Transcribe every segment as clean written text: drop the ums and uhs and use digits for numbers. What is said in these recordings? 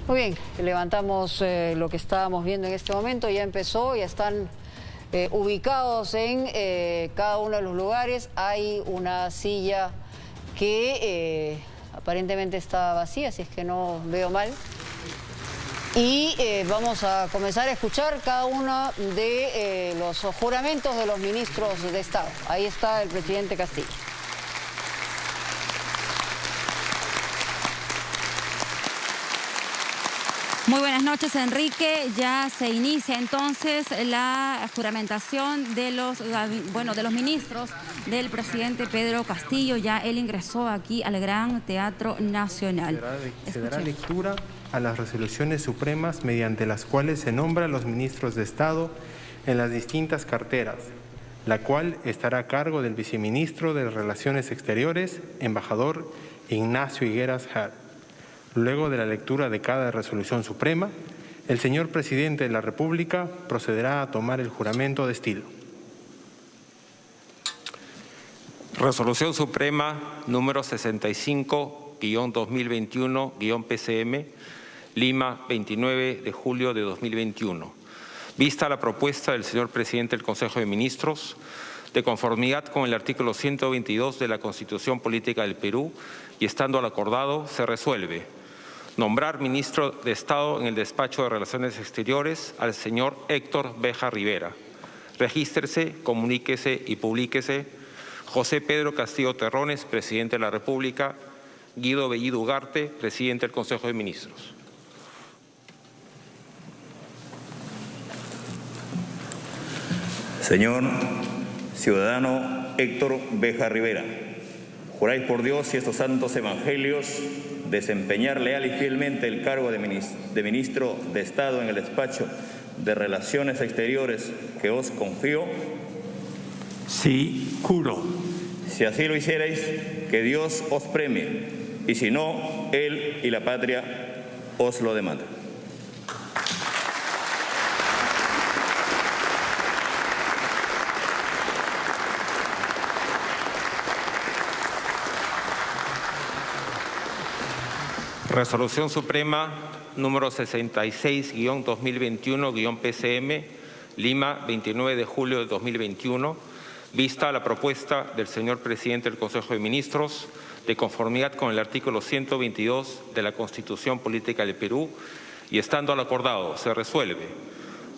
Muy bien, levantamos lo que estábamos viendo en este momento, ya empezó, ya están ubicados en cada uno de los lugares. Hay una silla que aparentemente está vacía, si es que no veo mal. Y vamos a comenzar a escuchar cada uno de los juramentos de los ministros de Estado. Ahí está el presidente Castillo. Muy buenas noches, Enrique. Ya se inicia entonces la juramentación de los ministros del presidente Pedro Castillo. Ya él ingresó aquí al Gran Teatro Nacional. Se dará lectura a las resoluciones supremas mediante las cuales se nombra a los ministros de Estado en las distintas carteras, la cual estará a cargo del viceministro de Relaciones Exteriores, embajador Ignacio Higueras Hart. Luego de la lectura de cada resolución suprema, el señor presidente de la República procederá a tomar el juramento de estilo. Resolución Suprema número 65-2021-PCM, Lima, 29 de julio de 2021. Vista la propuesta del señor presidente del Consejo de Ministros, de conformidad con el artículo 122 de la Constitución Política del Perú y estando al acordado, se resuelve nombrar ministro de Estado en el despacho de Relaciones Exteriores al señor Héctor Béjar Rivera. Regístrese, comuníquese y publíquese José Pedro Castillo Terrones, presidente de la República, Guido Bellido Ugarte, presidente del Consejo de Ministros. Señor ciudadano Héctor Béjar Rivera, juráis por Dios y estos santos evangelios desempeñar leal y fielmente el cargo de ministro de Estado en el despacho de Relaciones Exteriores que os confío. Sí, juro. Si así lo hicierais, que Dios os premie, y si no, Él y la patria os lo demandan. Resolución Suprema número 66-2021-PCM, Lima, 29 de julio de 2021, vista la propuesta del señor presidente del Consejo de Ministros, de conformidad con el artículo 122 de la Constitución Política del Perú y estando al acordado, se resuelve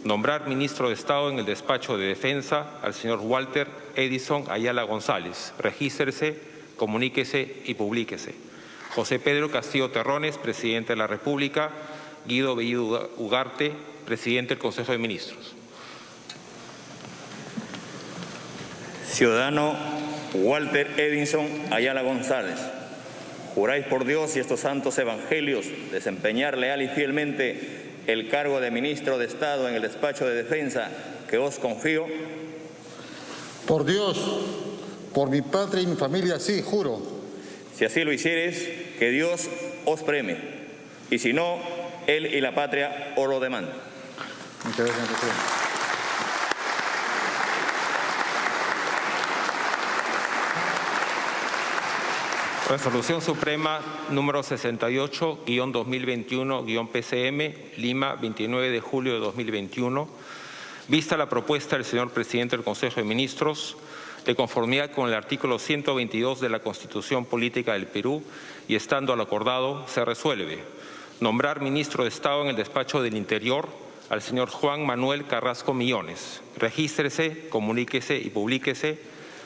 nombrar ministro de Estado en el despacho de Defensa al señor Walter Edison Ayala González. Regístrese, comuníquese y publíquese José Pedro Castillo Terrones, presidente de la República, Guido Bellido Ugarte, presidente del Consejo de Ministros. Ciudadano Walter Edison Ayala González, juráis por Dios y estos santos evangelios desempeñar leal y fielmente el cargo de ministro de Estado en el despacho de Defensa que os confío. Por Dios, por mi patria y mi familia, sí, juro. Si así lo hicieres, que Dios os premie, y si no, Él y la patria os lo demandan. Muchas gracias, presidente. Resolución Suprema número 68-2021-PCM, Lima, 29 de julio de 2021, vista la propuesta del señor presidente del Consejo de Ministros, de conformidad con el artículo 122 de la Constitución Política del Perú y estando al acordado, se resuelve nombrar ministro de Estado en el despacho del Interior al señor Juan Manuel Carrasco Millones. Regístrese, comuníquese y publíquese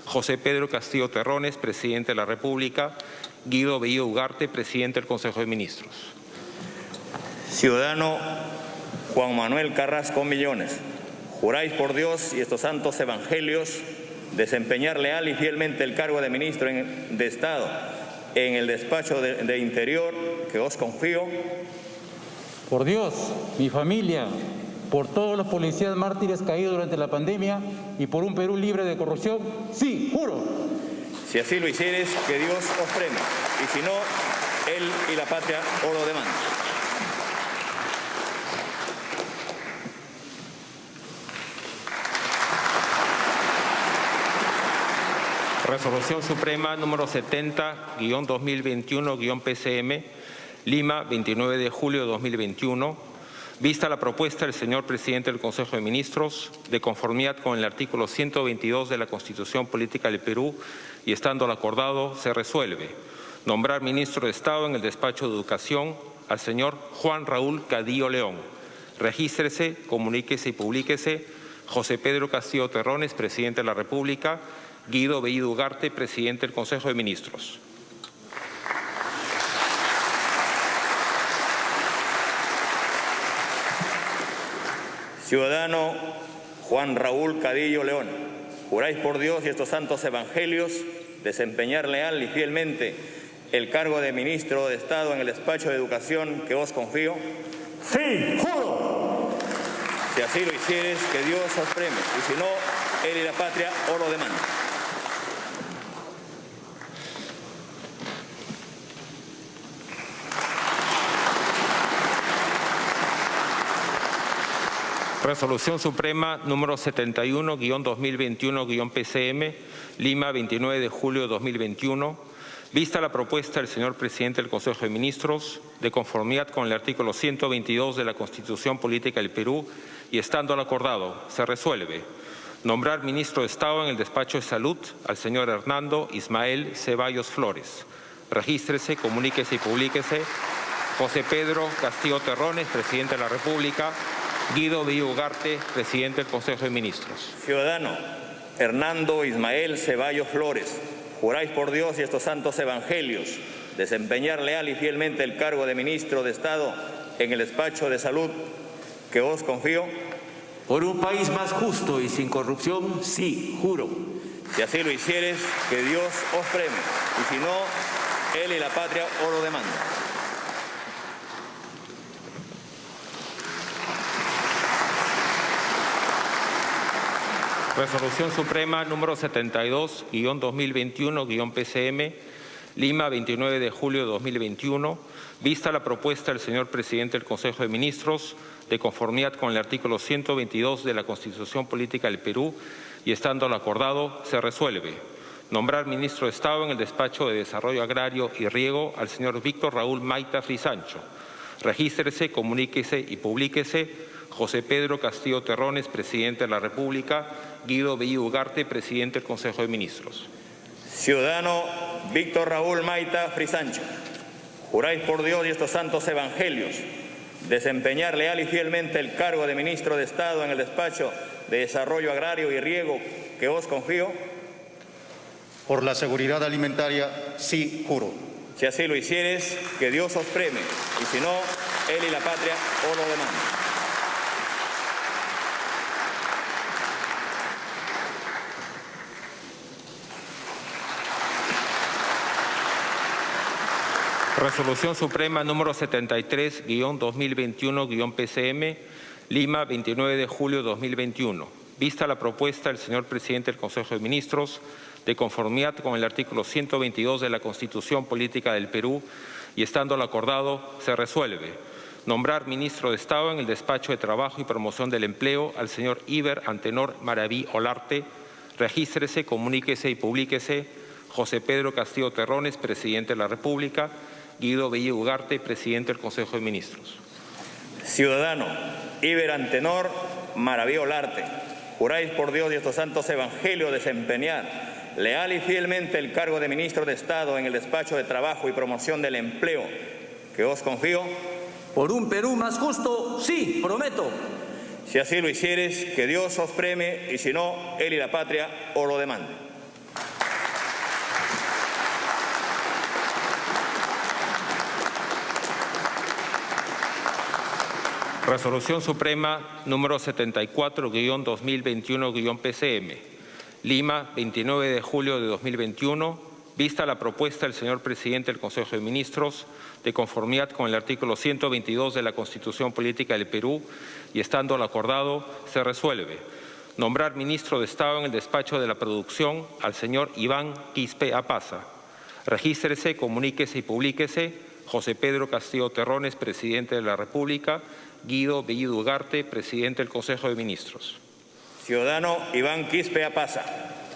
José Pedro Castillo Terrones, presidente de la República, Guido Bellido Ugarte, presidente del Consejo de Ministros. Ciudadano Juan Manuel Carrasco Millones, juráis por Dios y estos santos evangelios desempeñar leal y fielmente el cargo de ministro de Estado en el despacho de Interior que os confío. Por Dios, mi familia, por todos los policías mártires caídos durante la pandemia y por un Perú libre de corrupción, sí, juro. Si así lo hicieres, que Dios os premie, y si no, Él y la patria os lo demandan. Resolución Suprema número 70-2021-PCM, Lima, 29 de julio de 2021. Vista la propuesta del señor presidente del Consejo de Ministros, de conformidad con el artículo 122 de la Constitución Política del Perú y estando lo acordado, se resuelve nombrar ministro de Estado en el despacho de Educación al señor Juan Raúl Cadillo León. Regístrese, comuníquese y publíquese. José Pedro Castillo Terrones, presidente de la República. Guido Bellido Ugarte, presidente del Consejo de Ministros. Ciudadano Juan Raúl Cadillo León, juráis por Dios y estos santos evangelios desempeñar leal y fielmente el cargo de ministro de Estado en el despacho de Educación que os confío. Sí, juro. Si así lo hicieres, que Dios os premie, y si no, él y la patria os lo demandan. Resolución Suprema número 71-2021-PCM, Lima, 29 de julio de 2021. Vista la propuesta del señor presidente del Consejo de Ministros, de conformidad con el artículo 122 de la Constitución Política del Perú y estando lo acordado, se resuelve nombrar ministro de Estado en el despacho de Salud al señor Hernando Ismael Ceballos Flores. Regístrese, comuníquese y publíquese. José Pedro Castillo Terrones, presidente de la República. Guido Bellido Ugarte, presidente del Consejo de Ministros. Ciudadano Hernando Ismael Ceballos Flores, juráis por Dios y estos santos evangelios desempeñar leal y fielmente el cargo de ministro de Estado en el despacho de Salud que os confío. Por un país más justo y sin corrupción, sí, juro. Si así lo hicieres, que Dios os premie, y si no, él y la patria os lo demandan. Resolución Suprema número 72-2021-PCM, Lima, 29 de julio de 2021. Vista la propuesta del señor presidente del Consejo de Ministros, de conformidad con el artículo 122 de la Constitución Política del Perú y estando lo acordado, se resuelve nombrar ministro de Estado en el despacho de Desarrollo Agrario y Riego al señor Víctor Raúl Maita Frisancho. Regístrese, comuníquese y publíquese. José Pedro Castillo Terrones, presidente de la República. Guido Bellido Ugarte, presidente del Consejo de Ministros. Ciudadano Víctor Raúl Maita Frisancho, juráis por Dios y estos santos evangelios desempeñar leal y fielmente el cargo de ministro de Estado en el despacho de Desarrollo Agrario y Riego que os confío. Por la seguridad alimentaria, sí, juro. Si así lo hicieres, que Dios os premie, y si no, él y la patria os lo demandan. Resolución Suprema número 73-2021-PCM, Lima, 29 de julio de 2021. Vista la propuesta del señor presidente del Consejo de Ministros, de conformidad con el artículo 122 de la Constitución Política del Perú y estando lo acordado, se resuelve nombrar ministro de Estado en el despacho de Trabajo y Promoción del Empleo al señor Iber Antenor Maraví Olarte. Regístrese, comuníquese y publíquese. José Pedro Castillo Terrones, presidente de la República. Guido Bellido Ugarte, presidente del Consejo de Ministros. Ciudadano Iber Antenor Maraví Olarte, juráis por Dios y estos santos evangelios desempeñar leal y fielmente el cargo de ministro de Estado en el despacho de Trabajo y Promoción del Empleo que os confío. Por un Perú más justo, sí, prometo. Si así lo hicieres, que Dios os premie, y si no, él y la patria os lo demanden. Resolución Suprema número 74-2021-PCM, Lima, 29 de julio de 2021. Vista la propuesta del señor presidente del Consejo de Ministros, de conformidad con el artículo 122 de la Constitución Política del Perú y estando lo acordado, se resuelve nombrar ministro de Estado en el despacho de la Producción al señor Iván Quispe Apaza. Regístrese, comuníquese y publíquese. José Pedro Castillo Terrones, presidente de la República. Guido Bellido Ugarte, presidente del Consejo de Ministros. Ciudadano Iván Quispe Apaza,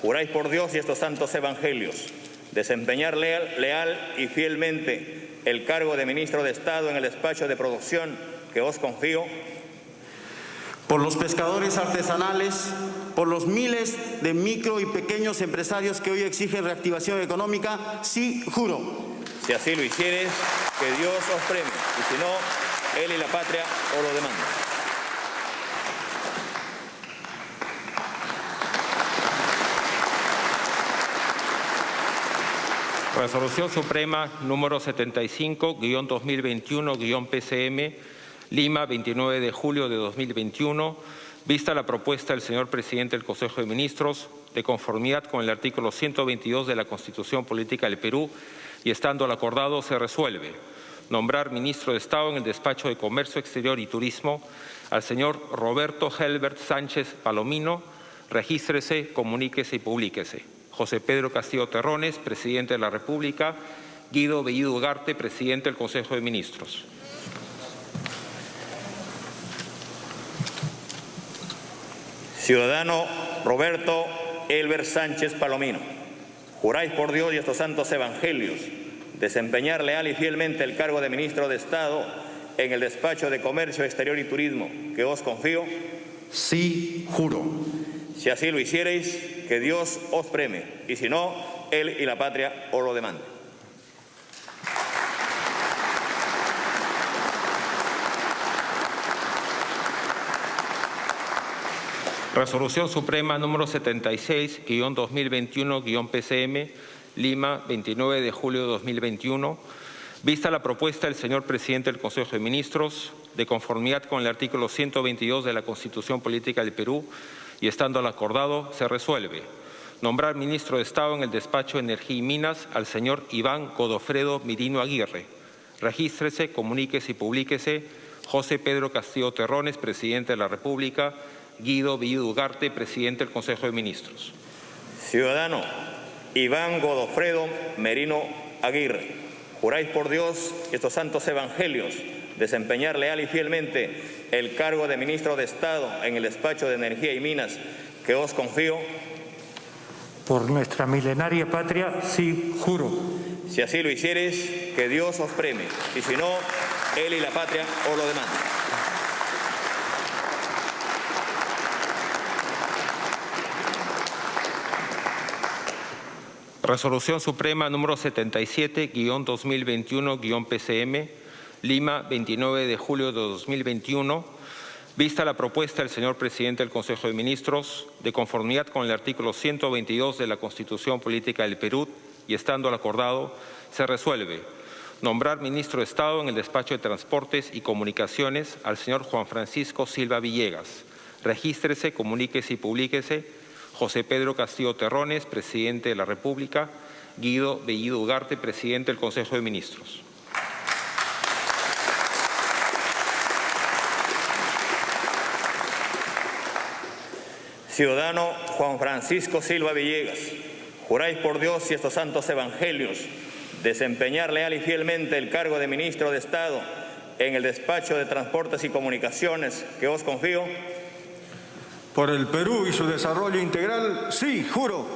juráis por Dios y estos santos evangelios desempeñar leal y fielmente el cargo de ministro de Estado en el despacho de producción que os confío. Por los pescadores artesanales, por los miles de micro y pequeños empresarios que hoy exigen reactivación económica, sí, juro. Si así lo hicieres, que Dios os premie, y si no, él y la patria os lo demandan. Resolución Suprema número 75-2021-PCM, Lima, 29 de julio de 2021, vista la propuesta del señor presidente del Consejo de Ministros, de conformidad con el artículo 122 de la Constitución Política del Perú, y estando al acordado, se resuelve nombrar ministro de Estado en el despacho de Comercio Exterior y Turismo al señor Roberto Helbert Sánchez Palomino. Regístrese, comuníquese y publíquese. José Pedro Castillo Terrones, presidente de la República. Guido Bellido Ugarte, presidente del Consejo de Ministros. Ciudadano Roberto Helbert Sánchez Palomino, juráis por Dios y estos santos evangelios desempeñar leal y fielmente el cargo de ministro de Estado en el despacho de Comercio Exterior y Turismo que os confío. Sí, juro. Si así lo hiciereis, que Dios os premie, y si no, él y la patria os lo demanden. Resolución Suprema número 76-2021-PCM, Lima, 29 de julio de 2021, vista la propuesta del señor presidente del Consejo de Ministros, de conformidad con el artículo 122 de la Constitución Política del Perú, y estando al acordado, se resuelve nombrar ministro de Estado en el despacho de Energía y Minas al señor Iván Godofredo Mirino Aguirre. Regístrese, comuníquese y publíquese. José Pedro Castillo Terrones, presidente de la República. Guido Bellido Ugarte, presidente del Consejo de Ministros. Ciudadano Iván Godofredo Merino Aguirre, juráis por Dios y estos santos evangelios desempeñar leal y fielmente el cargo de ministro de Estado en el despacho de Energía y Minas que os confío. Por nuestra milenaria patria, sí, juro. Si así lo hiciereis, que Dios os premie, y si no, él y la patria os lo demandan. Resolución Suprema número 77-2021-PCM, Lima, 29 de julio de 2021, vista la propuesta del señor presidente del Consejo de Ministros, de conformidad con el artículo 122 de la Constitución Política del Perú, y estando al acordado, se resuelve nombrar ministro de Estado en el despacho de Transportes y Comunicaciones al señor Juan Francisco Silva Villegas. Regístrese, comuníquese y publíquese. José Pedro Castillo Terrones, presidente de la República. Guido Bellido Ugarte, presidente del Consejo de Ministros. Ciudadano Juan Francisco Silva Villegas, juráis por Dios y estos santos evangelios desempeñar leal y fielmente el cargo de ministro de Estado en el despacho de Transportes y Comunicaciones que os confío. Por el Perú y su desarrollo integral, sí, juro.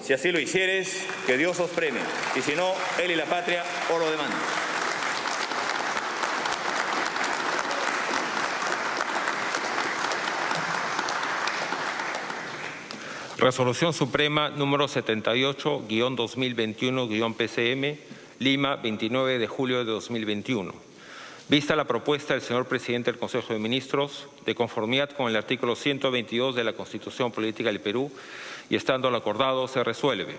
Si así lo hicieres, que Dios os premie, y si no, él y la patria os lo demandan. Resolución Suprema número 78-2021-PCM, Lima, 29 de julio de 2021. Vista la propuesta del señor presidente del Consejo de Ministros, de conformidad con el artículo 122 de la Constitución Política del Perú, y estando al acordado, se resuelve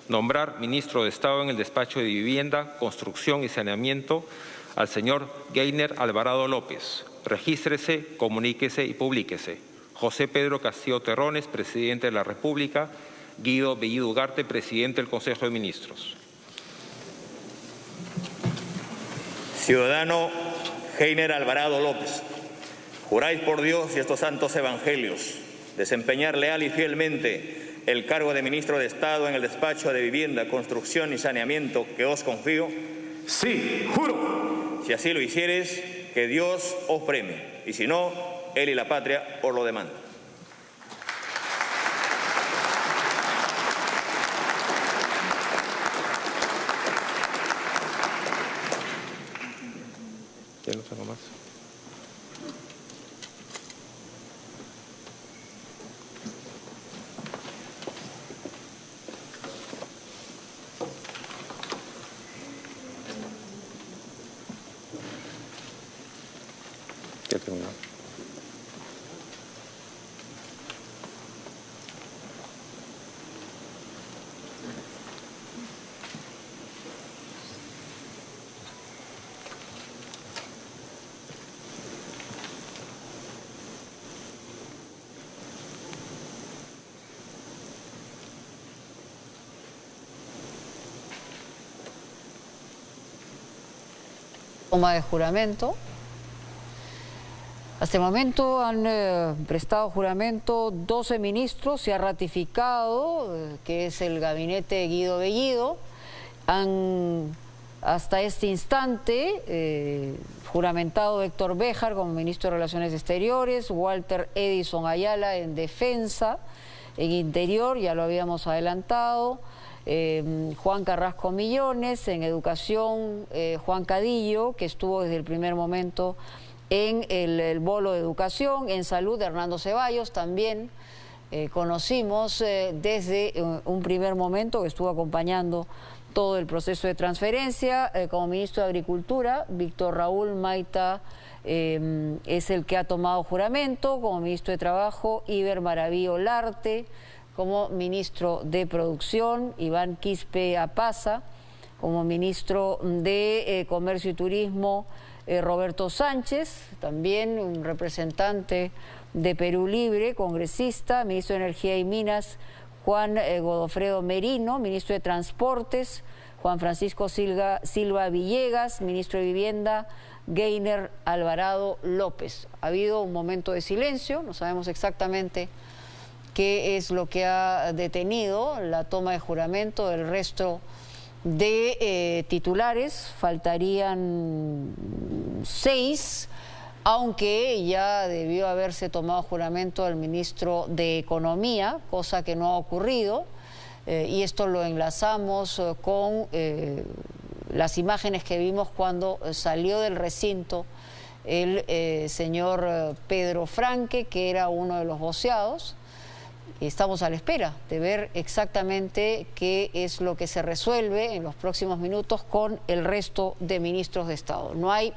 nombrar ministro de Estado en el despacho de Vivienda, Construcción y Saneamiento al señor Geiner Alvarado López. Regístrese, comuníquese y publíquese. José Pedro Castillo Terrones, presidente de la República. Guido Bellido Ugarte, presidente del Consejo de Ministros. Ciudadano Geiner Alvarado López, juráis por Dios y estos santos evangelios desempeñar leal y fielmente el cargo de ministro de Estado en el despacho de Vivienda, Construcción y Saneamiento que os confío. Sí, juro. Si así lo hicieres, que Dios os premie, y si no, él y la patria os lo demandan. Ya terminó. Toma de juramento. Hasta el momento han prestado juramento 12 ministros, se ha ratificado que es el gabinete Guido Bellido. Han hasta este instante juramentado Héctor Béjar como ministro de Relaciones Exteriores, Walter Edison Ayala en Defensa, en Interior, ya lo habíamos adelantado. Juan Carrasco Millones, en Educación, Juan Cadillo, que estuvo desde el primer momento en el bolo de Educación, en Salud, Hernando Ceballos, también conocimos desde un primer momento que estuvo acompañando todo el proceso de transferencia. Como ministro de Agricultura, Víctor Raúl Maita es el que ha tomado juramento. Como ministro de Trabajo, Iber Maraví Olarte. Como ministro de Producción, Iván Quispe Apaza. Como ministro de Comercio y Turismo, Roberto Sánchez, también un representante de Perú Libre, congresista. Ministro de Energía y Minas, Juan Godofredo Merino. Ministro de Transportes, Juan Francisco Silva Villegas. Ministro de Vivienda, Geiner Alvarado López. Ha habido un momento de silencio, no sabemos exactamente qué es lo que ha detenido la toma de juramento del resto de titulares. Faltarían 6, aunque ya debió haberse tomado juramento el ministro de Economía, cosa que no ha ocurrido, y esto lo enlazamos con las imágenes que vimos cuando salió del recinto el señor Pedro Franque, que era uno de los voceados. Estamos a la espera de ver exactamente qué es lo que se resuelve en los próximos minutos con el resto de ministros de Estado. No hay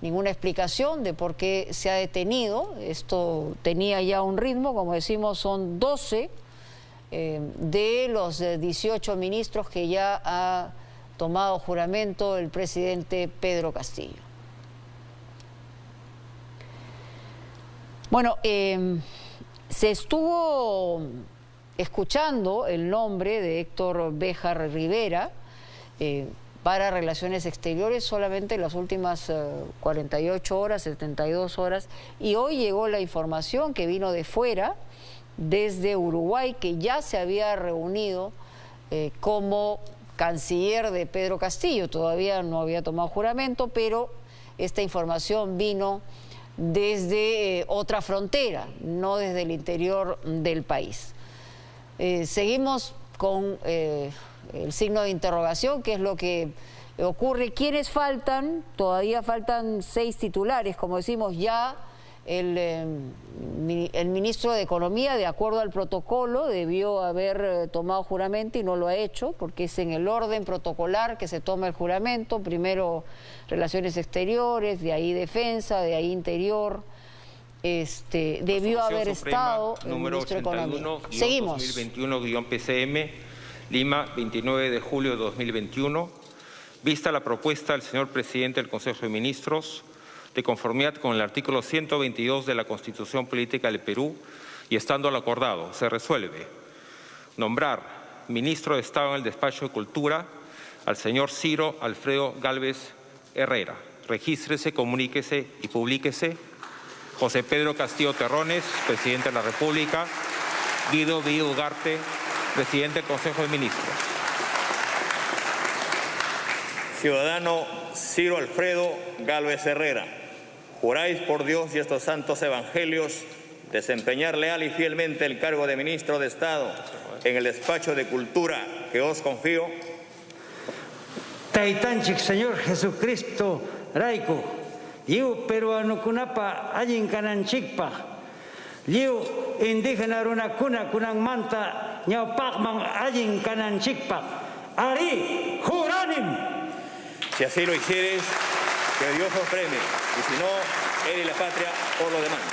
ninguna explicación de por qué se ha detenido. Esto tenía ya un ritmo, como decimos, son 12 de los 18 ministros que ya ha tomado juramento el presidente Pedro Castillo. Bueno, se estuvo escuchando el nombre de Héctor Béjar Rivera para Relaciones Exteriores solamente en las últimas 48 horas, 72 horas, y hoy llegó la información que vino de fuera, desde Uruguay, que ya se había reunido como canciller de Pedro Castillo. Todavía no había tomado juramento, pero esta información vino desde otra frontera, no desde el interior del país. Seguimos con el signo de interrogación, qué es lo que ocurre. ¿Quiénes faltan? Todavía faltan 6 titulares, como decimos. Ya el ministro de Economía, de acuerdo al protocolo, debió haber tomado juramento y no lo ha hecho, porque es en el orden protocolar que se toma el juramento. Primero Relaciones Exteriores, de ahí Defensa, de ahí Interior. Debió haber estado el ministro de Economía. Seguimos. 2021-PCM, Lima, 29 de julio de 2021. Vista la propuesta del señor presidente del Consejo de Ministros, de conformidad con el artículo 122 de la Constitución Política del Perú, y estando lo acordado, se resuelve nombrar ministro de Estado en el Despacho de Cultura al señor Ciro Alfredo Gálvez Herrera. Regístrese, comuníquese y publíquese. José Pedro Castillo Terrones, presidente de la República. Guido Bellido Ugarte, presidente del Consejo de Ministros. Ciudadano Ciro Alfredo Gálvez Herrera, juráis por Dios y estos santos evangelios desempeñar leal y fielmente el cargo de ministro de Estado en el Despacho de Cultura que os confío. Taitanchik Señor Jesucristo Raico, yo peruano kunapa allin kananchikpa, yo indígena runa kuna kunang manta ñaupakman allin kananchikpa, ari juranim. Si así lo hicieres, que Dios os premie, y si no, él y la patria os lo demandan.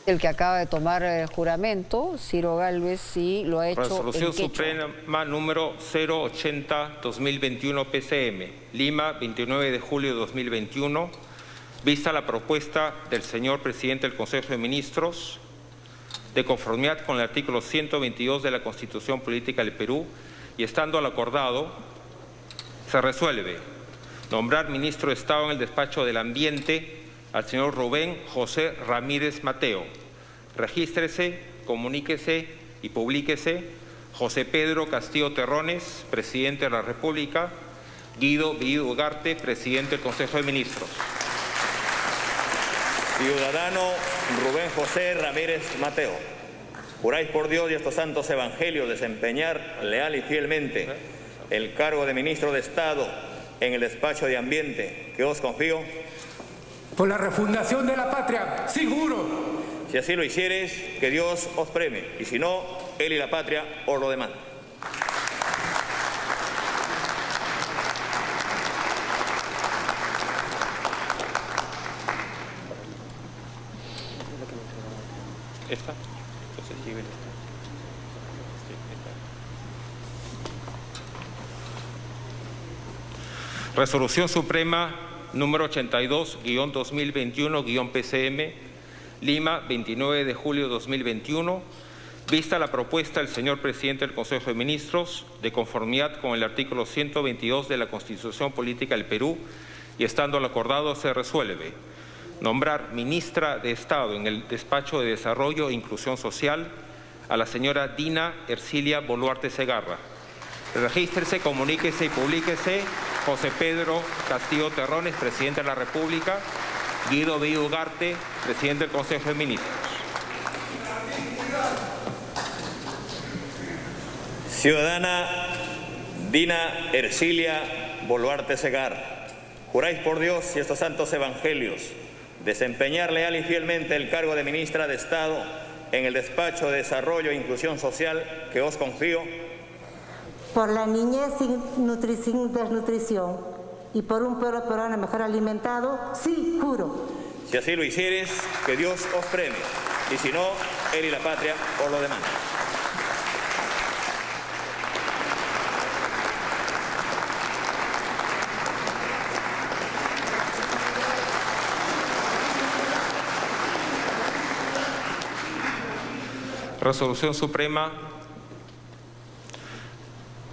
El que acaba de tomar juramento, Ciro Gálvez, sí lo ha hecho Resolución en quechua. Suprema número 080-2021 PCM, Lima, 29 de julio de 2021, vista la propuesta del señor presidente del Consejo de Ministros, de conformidad con el artículo 122 de la Constitución Política del Perú, y estando al acordado, se resuelve nombrar ministro de Estado en el despacho del Ambiente al señor Rubén José Ramírez Mateo. Regístrese, comuníquese y publíquese José Pedro Castillo Terrones, presidente de la República, Guido Bellido Ugarte, presidente del Consejo de Ministros. Ciudadano Rubén José Ramírez Mateo, juráis por Dios y estos santos evangelios desempeñar leal y fielmente el cargo de ministro de Estado en el despacho de Ambiente que os confío. Por la refundación de la patria, sí juro. Si así lo hicieres, que Dios os premie, y si no, él y la patria os lo demandan. ¿Esta? Entonces lleven esta. Resolución Suprema número 82-2021-PCM, Lima, 29 de julio de 2021, vista la propuesta del señor presidente del Consejo de Ministros, de conformidad con el artículo 122 de la Constitución Política del Perú, y estando al acordado, se resuelve nombrar ministra de Estado en el despacho de Desarrollo e Inclusión Social a la señora Dina Ercilia Boluarte Segarra. Regístrese, comuníquese y publíquese José Pedro Castillo Terrones, presidente de la República, Guido Bellido Ugarte, presidente del Consejo de Ministros. Ciudadana Dina Ercilia Boluarte Segarra, juráis por Dios y estos santos evangelios desempeñar leal y fielmente el cargo de ministra de Estado en el despacho de Desarrollo e Inclusión Social que os confío. Por la niñez sin desnutrición y por un pueblo peruano mejor alimentado, sí juro. Si así lo hicieres, que Dios os premie, y si no, él y la patria os lo demandan. Resolución Suprema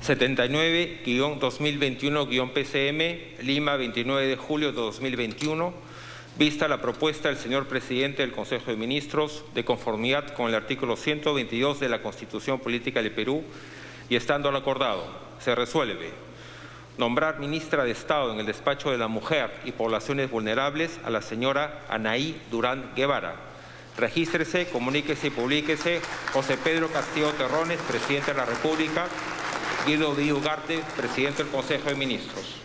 79-2021-PCM, Lima, 29 de julio de 2021, vista la propuesta del señor presidente del Consejo de Ministros, de conformidad con el artículo 122 de la Constitución Política del Perú, y estando al acordado, se resuelve nombrar ministra de Estado en el despacho de la Mujer y Poblaciones Vulnerables a la señora Anaí Durán Guevara. Regístrese, comuníquese y publíquese José Pedro Castillo Terrones, presidente de la República, Guido Bellido Ugarte, presidente del Consejo de Ministros.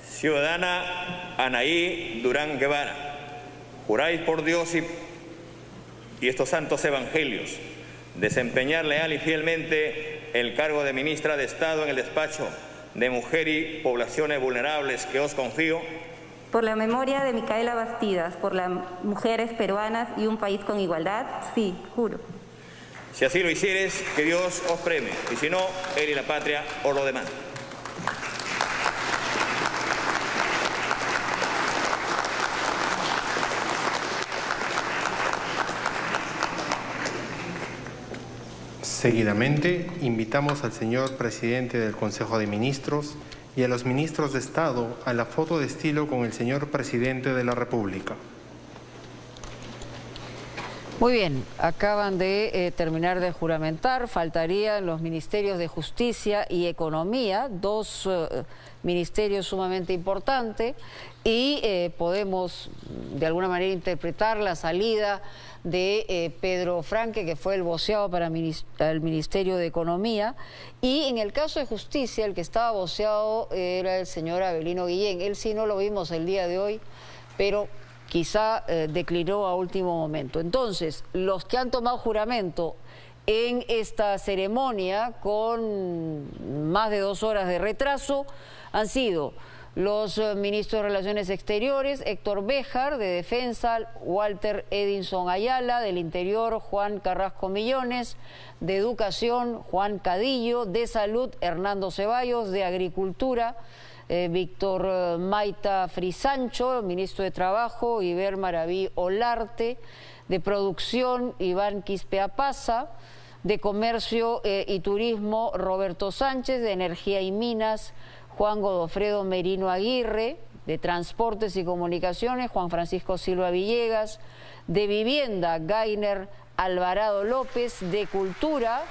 Ciudadana Anaí Durán Guevara, juráis por Dios y estos santos evangelios desempeñar leal y fielmente el cargo de ministra de Estado en el despacho de Mujer y Poblaciones Vulnerables que os confío. Por la memoria de Micaela Bastidas, por las mujeres peruanas y un país con igualdad, sí, juro. Si así lo hicieres, que Dios os premie, y si no, él y la patria os lo demandan. Seguidamente, invitamos al señor presidente del Consejo de Ministros y a los ministros de Estado a la foto de estilo con el señor presidente de la República. Muy bien, acaban de terminar de juramentar, faltarían los ministerios de Justicia y Economía, dos ministerios sumamente importantes, y podemos de alguna manera interpretar la salida de Pedro Franque, que fue el voceado para el Ministerio de Economía, y en el caso de Justicia el que estaba voceado era el señor Avelino Guillén. Él sí no lo vimos el día de hoy, pero quizá declinó a último momento. Entonces, los que han tomado juramento en esta ceremonia con más de 2 horas de retraso han sido los ministros de Relaciones Exteriores, Héctor Béjar, de Defensa, Walter Edinson Ayala, del Interior, Juan Carrasco Millones, de Educación, Juan Cadillo, de Salud, Hernando Ceballos, de Agricultura, Víctor Maita Frisancho, ministro de Trabajo, Iber Maraví Olarte, de Producción, Iván Quispeapasa, de Comercio y Turismo, Roberto Sánchez, de Energía y Minas, Juan Godofredo Merino Aguirre, de Transportes y Comunicaciones, Juan Francisco Silva Villegas, de Vivienda, Gainer Alvarado López, de Cultura,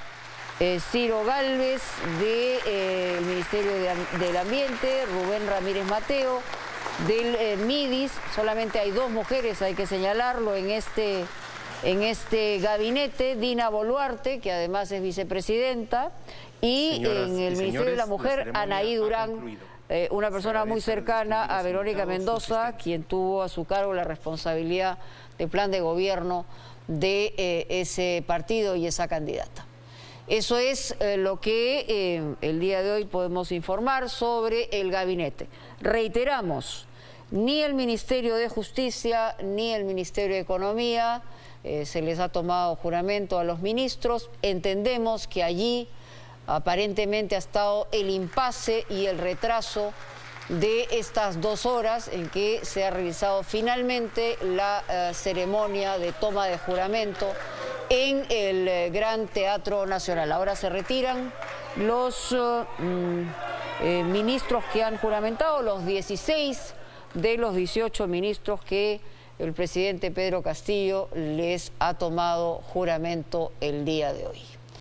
Ciro Gálvez, del Ministerio del Ambiente, Rubén Ramírez Mateo, del MIDIS. Solamente hay 2 mujeres, hay que señalarlo, en este gabinete, Dina Boluarte, que además es vicepresidenta, y en el Ministerio de la Mujer, Anaí Durán, una persona muy cercana a Verónica Mendoza, quien tuvo a su cargo la responsabilidad del plan de gobierno de ese partido y esa candidata. Eso es lo que el día de hoy podemos informar sobre el gabinete. Reiteramos, ni el Ministerio de Justicia ni el Ministerio de Economía se les ha tomado juramento a los ministros. Entendemos que allí aparentemente ha estado el impasse y el retraso de estas 2 horas en que se ha realizado finalmente la ceremonia de toma de juramento en el Gran Teatro Nacional. Ahora se retiran los ministros que han juramentado, los 16 de los 18 ministros que el presidente Pedro Castillo les ha tomado juramento el día de hoy.